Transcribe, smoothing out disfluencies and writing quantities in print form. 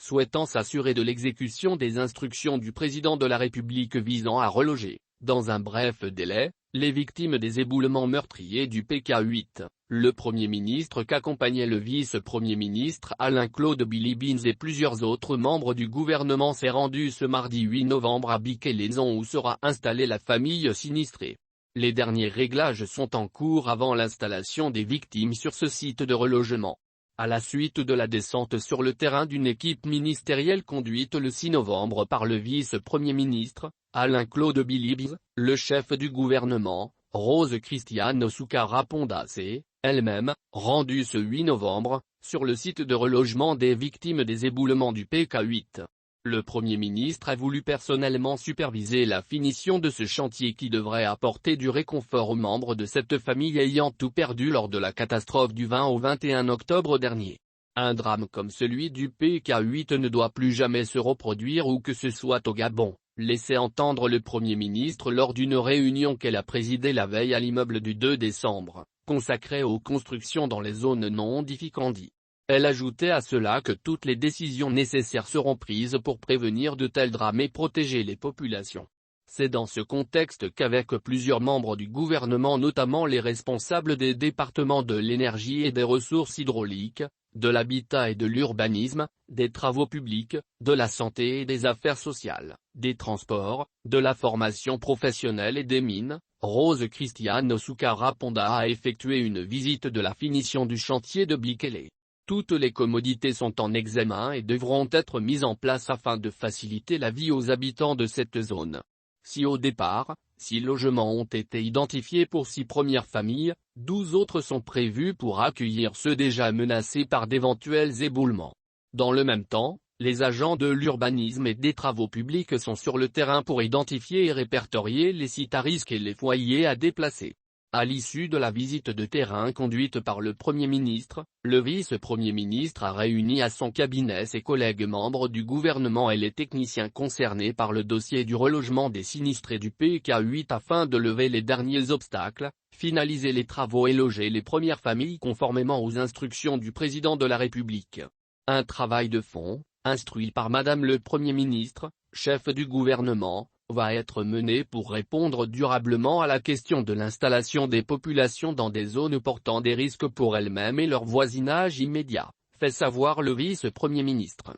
souhaitant s'assurer de l'exécution des instructions du président de la République visant à reloger, dans un bref délai, les victimes des éboulements meurtriers du PK8. Le Premier ministre qu'accompagnait le vice-premier ministre Alain-Claude Bilibine et plusieurs autres membres du gouvernement s'est rendu ce mardi 8 novembre à Bikele-Zon où sera installée la famille sinistrée. Les derniers réglages sont en cours avant l'installation des victimes sur ce site de relogement. À la suite de la descente sur le terrain d'une équipe ministérielle conduite le 6 novembre par le vice-premier ministre, Alain-Claude Bilibine, le chef du gouvernement, Rose Christiane Souka-Raponda s'est, elle-même, rendue ce 8 novembre, sur le site de relogement des victimes des éboulements du PK8. Le Premier ministre a voulu personnellement superviser la finition de ce chantier qui devrait apporter du réconfort aux membres de cette famille ayant tout perdu lors de la catastrophe du 20 au 21 octobre dernier. Un drame comme celui du PK8 ne doit plus jamais se reproduire où que ce soit au Gabon, laissait entendre le Premier ministre lors d'une réunion qu'elle a présidée la veille à l'immeuble du 2 décembre, consacré aux constructions dans les zones non difficandies. Elle ajoutait à cela que toutes les décisions nécessaires seront prises pour prévenir de tels drames et protéger les populations. C'est dans ce contexte qu'avec plusieurs membres du gouvernement notamment les responsables des départements de l'énergie et des ressources hydrauliques, de l'habitat et de l'urbanisme, des travaux publics, de la santé et des affaires sociales, des transports, de la formation professionnelle et des mines, Rose Christiane Souka-Raponda a effectué une visite de la finition du chantier de Bikele. Toutes les commodités sont en examen et devront être mises en place afin de faciliter la vie aux habitants de cette zone. Si au départ, 6 logements ont été identifiés pour 6 premières familles, 12 autres sont prévus pour accueillir ceux déjà menacés par d'éventuels éboulements. Dans le même temps, les agents de l'urbanisme et des travaux publics sont sur le terrain pour identifier et répertorier les sites à risque et les foyers à déplacer. À l'issue de la visite de terrain conduite par le Premier ministre, le vice-premier ministre a réuni à son cabinet ses collègues membres du gouvernement et les techniciens concernés par le dossier du relogement des sinistrés du PK8 afin de lever les derniers obstacles, finaliser les travaux et loger les premières familles conformément aux instructions du président de la République. Un travail de fond, instruit par Madame le Premier ministre, chef du gouvernement, va être menée pour répondre durablement à la question de l'installation des populations dans des zones portant des risques pour elles-mêmes et leur voisinage immédiat, fait savoir le vice-premier ministre.